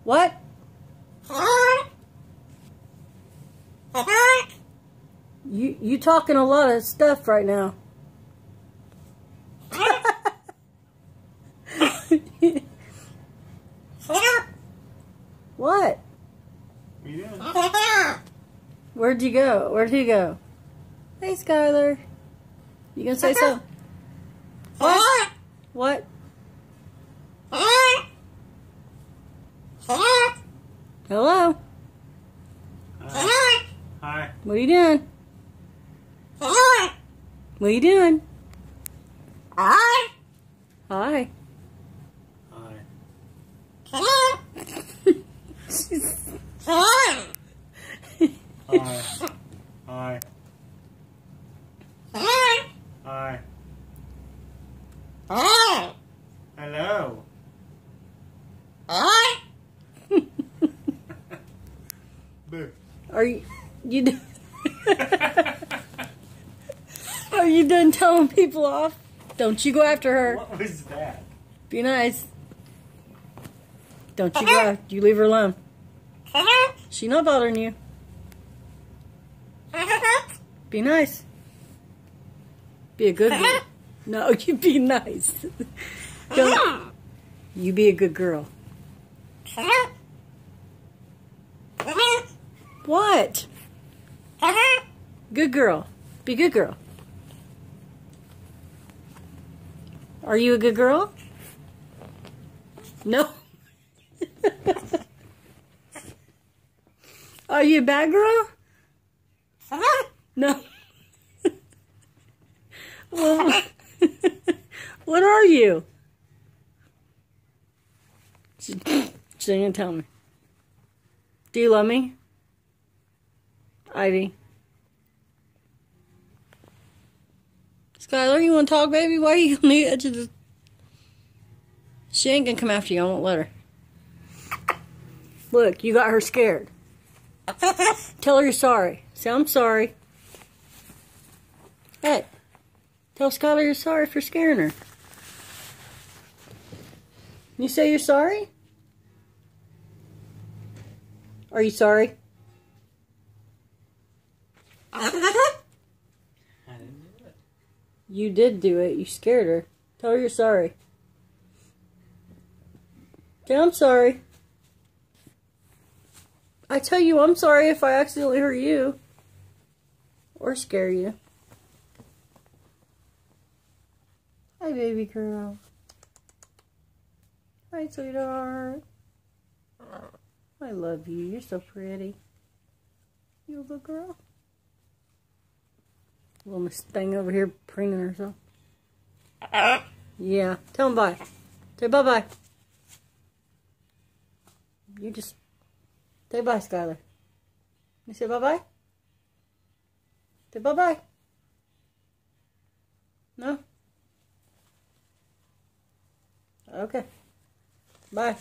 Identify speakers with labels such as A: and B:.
A: What? You talking a lot of stuff right now. What?
B: What are you doing?
A: Where'd you go? Where'd he go? Hey, Skylar. You gonna say something? What? What? Hello?
B: Hi.
A: What are you doing? What are you doing? Hi.
B: Hi. Hi. Hi. Hi. Hello. Boo.
A: Are Are you done telling people off? Don't you go after her.
B: What was that?
A: Be nice. Don't you go after. You leave her alone. She not bothering you. Be nice. Be a good girl. No, you be nice. Don't. You be a good girl. What? Good girl. Be a good girl. Are you a good girl? No. Are you a bad girl? No. Well, what are you? She didn't tell me. Do you love me? Ivy. Skylar, you want to talk, baby? Why are you on the edge of the... She ain't gonna come after you. I won't let her. Look, you got her scared. Tell her you're sorry. Say, I'm sorry. Hey, tell Skylar you're sorry for scaring her. You say you're sorry? Are you sorry?
B: I didn't do it.
A: You did do it. You scared her. Tell her you're sorry. Say, I'm sorry. I tell you, I'm sorry if I accidentally hurt you. Or scare you. Hi, baby girl. Hi, sweetheart. I love you. You're so pretty. You a good girl? Little Miss Thing over here preening herself. Yeah. Tell him bye. Say bye-bye. You just... Say bye, Skylar. You say bye-bye? Say bye-bye. No? Okay. Bye.